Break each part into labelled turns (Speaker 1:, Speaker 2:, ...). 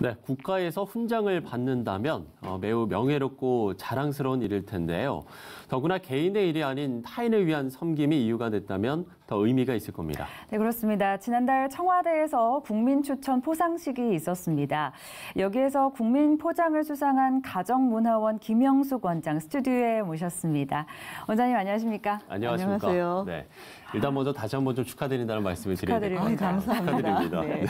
Speaker 1: 네, 국가에서 훈장을 받는다면 매우 명예롭고 자랑스러운 일일 텐데요. 더구나 개인의 일이 아닌 타인을 위한 섬김이 이유가 됐다면 더 의미가 있을 겁니다.
Speaker 2: 네, 그렇습니다. 지난달 청와대에서 국민추천 포상식이 있었습니다. 여기에서 국민포장을 수상한 가정문화원 김영숙 원장 스튜디오에 모셨습니다. 원장님 안녕하십니까?
Speaker 1: 안녕하십니까?
Speaker 3: 안녕하세요.
Speaker 1: 네, 일단 먼저 다시 한번 좀 축하드린다는 말씀을 드려야 될 것 같아요.
Speaker 3: 감사합니다.
Speaker 1: 축하드립니다.
Speaker 3: 네.
Speaker 1: 네.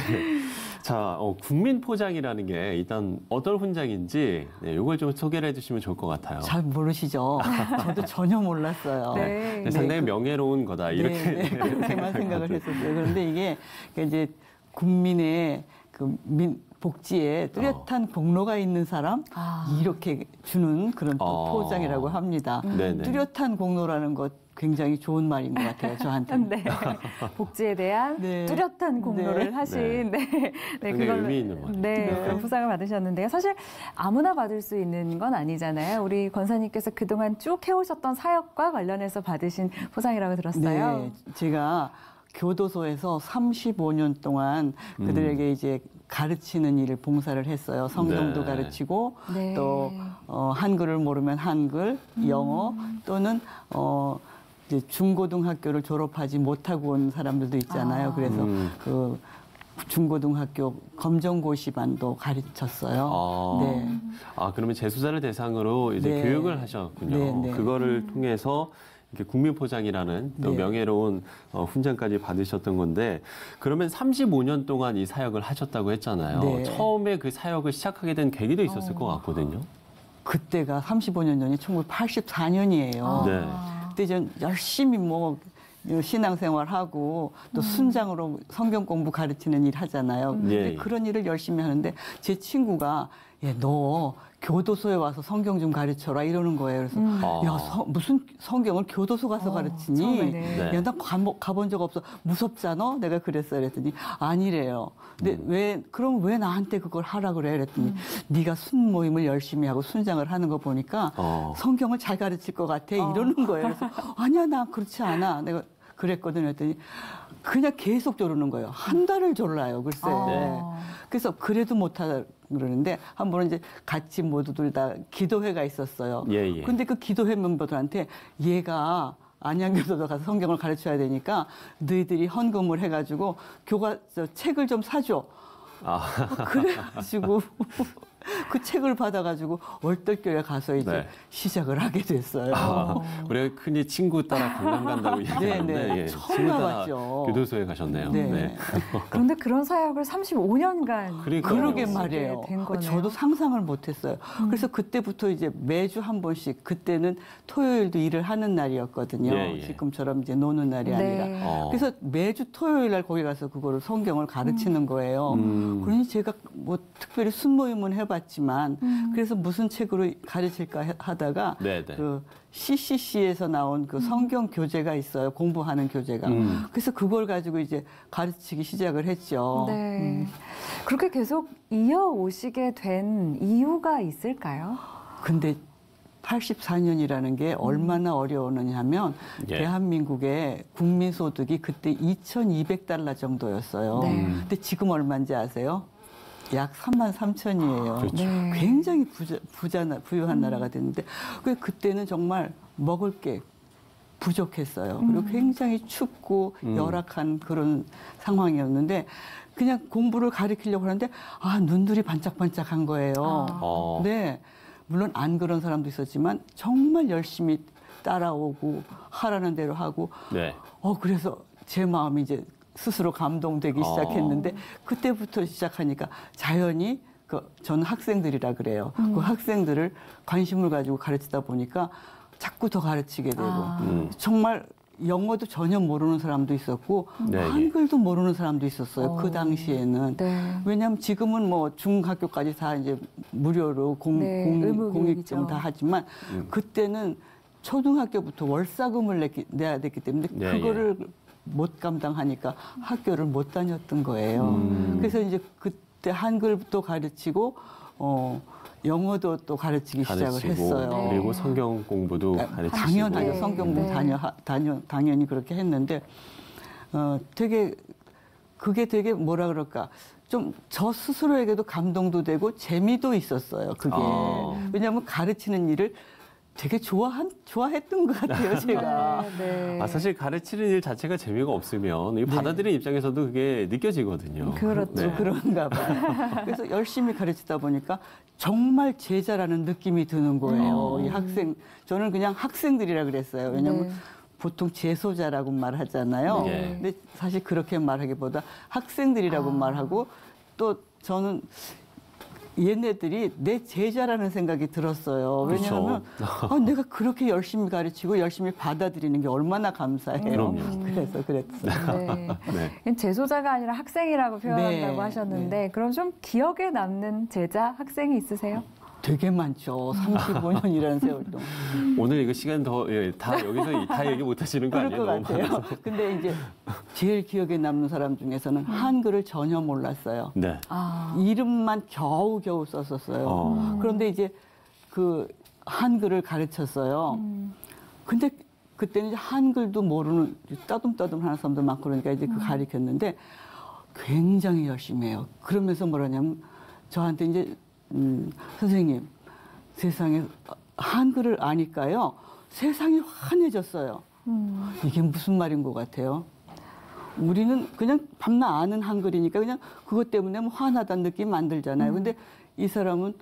Speaker 1: 자, 국민포장이라는 게 일단 어떤 훈장인지 이걸 좀 소개를 해주시면 좋을 것 같아요.
Speaker 3: 잘 모르시죠? 저도 전혀 몰랐어요.
Speaker 2: 네.
Speaker 1: 상당히 명예로운 거다 이렇게
Speaker 3: 그렇게만 생각을 했었어요. 그런데 이게 이제 국민의 복지에 뚜렷한 공로가 있는 사람 이렇게 주는 그런 포장이라고 합니다. 뚜렷한 공로라는 것 굉장히 좋은 말인 것 같아요, 저한테는.
Speaker 2: 네. 복지에 대한 뚜렷한 공로를 하신
Speaker 1: 그걸로 의미 있는 말.
Speaker 2: 포상을 받으셨는데요. 사실 아무나 받을 수 있는 건 아니잖아요. 우리 권사님께서 그동안 쭉 해오셨던 사역과 관련해서 받으신 포상이라고 들었어요.
Speaker 3: 네, 제가 교도소에서 35년 동안 그들에게 이제 가르치는 일을 봉사를 했어요. 성경도 가르치고 또 한글을 모르면 한글, 영어 또는 이제 중고등학교를 졸업하지 못하고 온 사람들도 있잖아요. 그래서 그 중고등학교 검정고시반도 가르쳤어요. 네.
Speaker 1: 그러면 재수자를 대상으로 이제 교육을 하셨군요. 그거를 통해서 이렇게 국민포장이라는 또 명예로운 훈장까지 받으셨던 건데, 그러면 35년 동안 이 사역을 하셨다고 했잖아요. 처음에 그 사역을 시작하게 된 계기도 있었을 것 같거든요.
Speaker 3: 그때가 35년 전이 1984년이에요. 그때 전 열심히 신앙생활하고 또 순장으로 성경 공부 가르치는 일 하잖아요. 근데 그런 일을 열심히 하는데 제 친구가 너 교도소에 와서 성경 좀 가르쳐라 이러는 거예요. 그래서 무슨 성경을 교도소 가서 가르치니? 야, 나 가본 적 없어. 무섭잖아? 내가 그랬어요. 그랬더니 아니래요. 근데 그럼 왜 나한테 그걸 하라 그래? 그랬더니 네가 순모임을 열심히 하고 순장을 하는 거 보니까 성경을 잘 가르칠 것 같아 이러는 거예요. 그래서 아니야, 나 그렇지 않아. 내가 그랬거든요. 했더니 그냥 계속 조르는 거예요. 한 달을 졸라요. 글쎄. 그래서 그래도 못하다 그러는데 한 번은 이제 같이 모두들 다 기도회가 있었어요. 근데 그 기도회 멤버들한테 얘가 안양교도소 가서 성경을 가르쳐야 되니까 너희들이 헌금을 해가지고 책을 좀 사줘. 그래가지고 그 책을 받아가지고 얼떨결에 가서 이제 시작을 하게 됐어요.
Speaker 1: 우리가 흔히 친구 따라 강남 간다고 얘기하는데
Speaker 3: 처음 가봤죠.
Speaker 1: 교도소에 가셨네요.
Speaker 2: 그런데 그런 사역을 35년간
Speaker 3: 그러게 말이에요.
Speaker 2: 된 거네요.
Speaker 3: 저도 상상을 못했어요. 그래서 그때부터 이제 매주 한 번씩, 그때는 토요일도 일을 하는 날이었거든요. 지금처럼 이제 노는 날이 아니라. 그래서 매주 토요일 날 거기 가서 그거를 성경을 가르치는 거예요. 그러니 제가 뭐 특별히 순모임은 해봤지만 그래서 무슨 책으로 가르칠까 하다가 그 CCC에서 나온 그 성경 교재가 있어요. 공부하는 교재가. 그래서 그걸 가지고 이제 가르치기 시작을 했죠.
Speaker 2: 그렇게 계속 이어오시게 된 이유가 있을까요?
Speaker 3: 근데 84년이라는 게 얼마나 어려웠냐면 대한민국의 국민소득이 그때 2,200달러 정도였어요. 근데 지금 얼마인지 아세요? 약 33,000이에요. 굉장히 부유한 나라가 됐는데 그때는 정말 먹을 게 부족했어요. 그리고 굉장히 춥고 열악한 그런 상황이었는데 그냥 공부를 가르치려고 하는데 눈들이 반짝반짝한 거예요. 물론 안 그런 사람도 있었지만 정말 열심히 따라오고 하라는 대로 하고 그래서 제 마음이 이제 스스로 감동되기 시작했는데 그때부터 시작하니까 자연히 저는 학생들이라 그래요. 그 학생들을 관심을 가지고 가르치다 보니까 자꾸 더 가르치게 되고 정말 영어도 전혀 모르는 사람도 있었고 한글도 모르는 사람도 있었어요. 그 당시에는. 왜냐하면 지금은 뭐 중학교까지 다 이제 무료로 공익점 다 하지만 그때는 초등학교부터 월사금을 내야 됐기 때문에 그거를 못 감당하니까 학교를 못 다녔던 거예요. 그래서 이제 그때 한글도 가르치고 영어도 또 가르치기 시작을 했어요.
Speaker 1: 그리고 성경 공부도 가르치고.
Speaker 3: 당연하죠. 성경 공부 당연히 그렇게 했는데 그게 되게 뭐라 그럴까. 좀 저 스스로에게도 감동도 되고 재미도 있었어요. 그게. 왜냐하면 가르치는 일을 되게 좋아했던 것 같아요, 제가.
Speaker 2: 네.
Speaker 1: 아, 사실 가르치는 일 자체가 재미가 없으면 이 받아들이는 입장에서도 그게 느껴지거든요.
Speaker 2: 그렇죠.
Speaker 1: 네.
Speaker 3: 그런가 봐요. 그래서 열심히 가르치다 보니까 정말 제자라는 느낌이 드는 거예요. 이 학생, 저는 그냥 학생들이라 그랬어요. 왜냐하면
Speaker 2: 네.
Speaker 3: 보통 재소자라고 말하잖아요.
Speaker 1: 네.
Speaker 3: 근데 사실 그렇게 말하기보다 학생들이라고 말하고 또 저는 얘네들이 내 제자라는 생각이 들었어요. 왜냐하면 내가 그렇게 열심히 가르치고 열심히 받아들이는 게 얼마나 감사해요. 그래서 그랬어요.
Speaker 2: 네.
Speaker 1: 네.
Speaker 2: 재소자가 아니라 학생이라고 표현한다고
Speaker 3: 네.
Speaker 2: 하셨는데
Speaker 3: 네.
Speaker 2: 그럼 좀 기억에 남는 제자, 학생이 있으세요?
Speaker 3: 되게 많죠. 35년이라는 세월 동안.
Speaker 1: 오늘 이거 시간 다 여기서 다 얘기 못 하시는 거
Speaker 3: 그럴
Speaker 1: 아니에요?
Speaker 3: 것 같아요. 근데 이제 제일 기억에 남는 사람 중에서는 한글을 전혀 몰랐어요.
Speaker 1: 네.
Speaker 3: 이름만 겨우겨우 썼었어요. 그런데 이제 그 한글을 가르쳤어요. 근데 그때는 이제 한글도 모르는 따듬따듬 하는 사람도 많고 그러니까 이제 그 가르쳤는데 굉장히 열심히 해요. 그러면서 뭐라냐면 저한테 이제 선생님, 세상에 한글을 아니까요. 세상이 환해졌어요. 이게 무슨 말인 것 같아요? 우리는 그냥 밤낮 아는 한글이니까 그냥 그것 때문에 뭐 화나다는 느낌 만들잖아요. 근데 이 사람은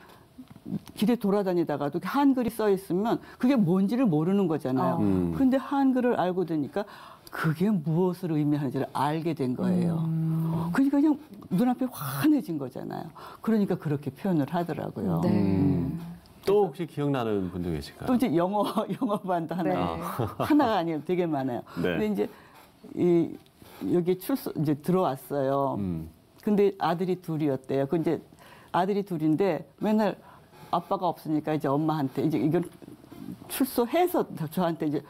Speaker 3: 길에 돌아다니다가도 한글이 써 있으면 그게 뭔지를 모르는 거잖아요. 근데 한글을 알고 되니까 그게 무엇을 의미하는지를 알게 된 거예요. 그러니까 그냥 눈앞에 환해진 거잖아요. 그러니까 그렇게 표현을 하더라고요.
Speaker 1: 또 혹시 기억나는 분도 계실까요?
Speaker 3: 또 이제 영어반도 하나,
Speaker 2: 네.
Speaker 3: 하나가 아니에요. 되게 많아요.
Speaker 1: 네.
Speaker 3: 근데 이제 여기 이제 들어왔어요. 근데 아들이 둘이었대요. 그 이제 아들이 둘인데 맨날 아빠가 없으니까 이제 엄마한테 이제 이건 출소해서 저한테 이제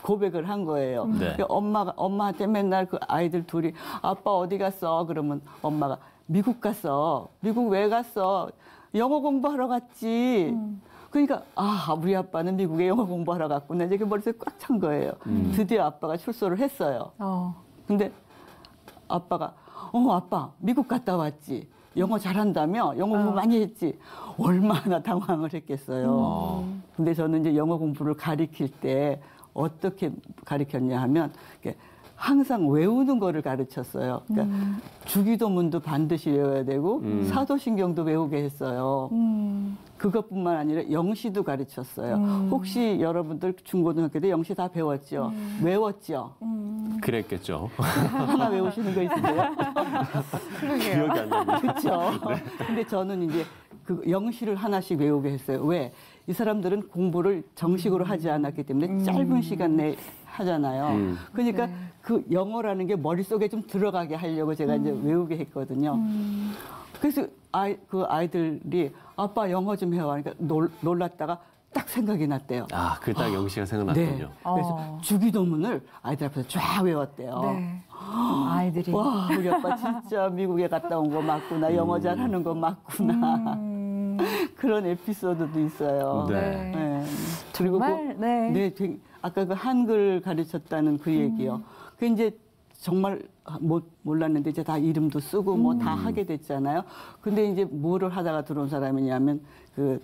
Speaker 3: 고백을 한 거예요.
Speaker 1: 네.
Speaker 3: 엄마한테 맨날 그 아이들 둘이 아빠 어디 갔어? 그러면 엄마가 미국 갔어. 미국 왜 갔어? 영어 공부하러 갔지. 그러니까 우리 아빠는 미국에 영어 공부하러 갔구나. 이제 머릿속에 꽉 찬 거예요. 드디어 아빠가 출소를 했어요. 근데 아빠가 아빠 미국 갔다 왔지. 영어 잘한다며? 영어 공부 많이 했지. 얼마나 당황을 했겠어요. 근데 저는 이제 영어 공부를 가리킬 때 어떻게 가르쳤냐 하면 항상 외우는 거를 가르쳤어요. 그러니까 주기도문도 반드시 외워야 되고 사도신경도 외우게 했어요. 그것뿐만 아니라 영시도 가르쳤어요. 혹시 여러분들 중고등학교 때 영시 다 배웠죠? 외웠죠?
Speaker 1: 그랬겠죠.
Speaker 3: 하나 외우시는 거 있으세요?
Speaker 1: 기억이 안 나요.
Speaker 3: 그렇죠. 근데 저는 이제 그 영시를 하나씩 외우게 했어요. 왜? 이 사람들은 공부를 정식으로 하지 않았기 때문에 짧은 시간 내에 하잖아요. 그러니까 그 영어라는 게 머릿속에 좀 들어가게 하려고 제가 이제 외우게 했거든요. 그래서 그 아이들이 아빠 영어 좀 해와. 그러니까 놀랐다가 딱 생각이 났대요.
Speaker 1: 그 딱 영시가 생각났군요.
Speaker 3: 네. 그래서 주기도문을 아이들 앞에서 쫙 외웠대요.
Speaker 2: 네. 아이들이.
Speaker 3: 와, 우리 아빠 진짜 미국에 갔다 온 거 맞구나. 영어 잘하는 거 맞구나. 그런 에피소드도 있어요.
Speaker 1: 네.
Speaker 3: 네. 그리고
Speaker 2: 정말,
Speaker 3: 아까 그 한글 가르쳤다는 그 얘기요. 그 이제 정말 몰랐는데 이제 다 이름도 쓰고 뭐 다 하게 됐잖아요. 근데 이제 뭐를 하다가 들어온 사람이냐면 그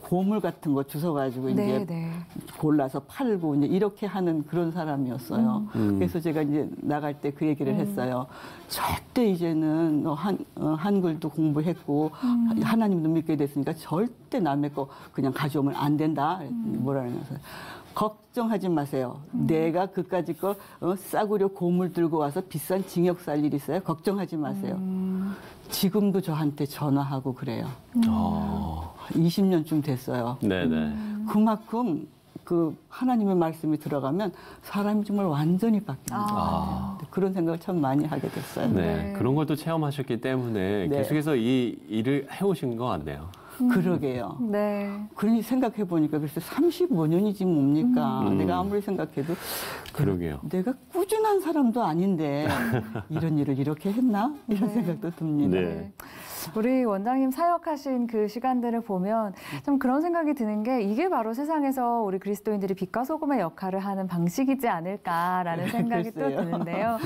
Speaker 3: 고물 같은 거 주워가지고 이제 골라서 팔고 이제 이렇게 하는 그런 사람이었어요. 그래서 제가 이제 나갈 때 그 얘기를 했어요. 절대 이제는 한글도 공부했고 하나님도 믿게 됐으니까 절대 남의 거 그냥 가져오면 안 된다. 뭐라면서 걱정하지 마세요. 내가 그까짓 거 싸구려 고물 들고 와서 비싼 징역 살 일 있어요? 걱정하지 마세요. 지금도 저한테 전화하고 그래요. 20년쯤 됐어요.
Speaker 1: 네네.
Speaker 3: 그만큼 그 하나님의 말씀이 들어가면 사람이 정말 완전히 바뀌는 거예요. 그런 생각을 참 많이 하게 됐어요.
Speaker 1: 네. 그런 걸 또 체험하셨기 때문에 계속해서 이 일을 해오신 것 같네요.
Speaker 3: 그러게요.
Speaker 2: 네.
Speaker 3: 그러니 생각해 보니까 글쎄 35년이지 뭡니까? 내가 아무리 생각해도
Speaker 1: 그러게요.
Speaker 3: 내가 꾸준한 사람도 아닌데 이런 일을 이렇게 했나? 이런 생각도 듭니다.
Speaker 1: 네.
Speaker 2: 우리 원장님 사역하신 그 시간들을 보면 좀 그런 생각이 드는 게 이게 바로 세상에서 우리 그리스도인들이 빛과 소금의 역할을 하는 방식이지 않을까라는 생각이 또 드는데요.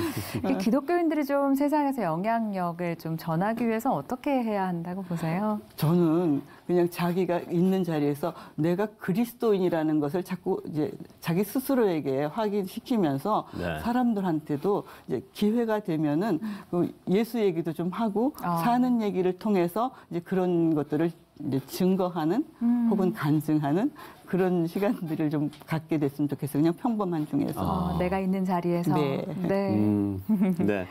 Speaker 2: 기독교인들이 좀 세상에서 영향력을 좀 전하기 위해서 어떻게 해야 한다고 보세요?
Speaker 3: 저는 그냥 자기가 있는 자리에서 내가 그리스도인이라는 것을 자꾸 이제 자기 스스로에게 확인시키면서
Speaker 1: 네.
Speaker 3: 사람들한테도 이제 기회가 되면은 그 예수 얘기도 좀 하고 사는 얘기를 통해서 이제 그런 것들을 이제 증거하는 혹은 간증하는 그런 시간들을 좀 갖게 됐으면 좋겠어요. 그냥 평범한 중에서.
Speaker 2: 내가 있는 자리에서.
Speaker 3: 네.
Speaker 2: 네.
Speaker 1: 네.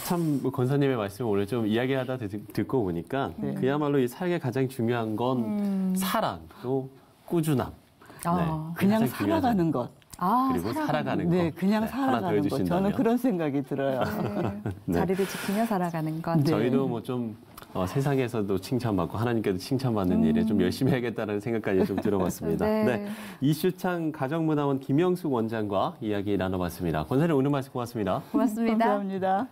Speaker 1: 참 권사님의 말씀을 오늘 좀 이야기하다 듣고 보니까 그야말로 이 사역의 가장 중요한 건 사랑 또 꾸준함.
Speaker 3: 그냥 살아가는 것.
Speaker 1: 그리고 살아가는 것.
Speaker 3: 네, 그냥 살아가는 것. 저는 그런 생각이 들어요.
Speaker 2: 네. 자리를 지키며 살아가는 것.
Speaker 1: 저희도 뭐 좀 세상에서도 칭찬받고 하나님께도 칭찬받는 일에 좀 열심히 해야겠다는 생각까지 좀 들어봤습니다. 네. 이슈창 가정문화원 김영숙 원장과 이야기 나눠봤습니다. 권사님 오늘 말씀 고맙습니다.
Speaker 2: 고맙습니다.
Speaker 3: 감사합니다.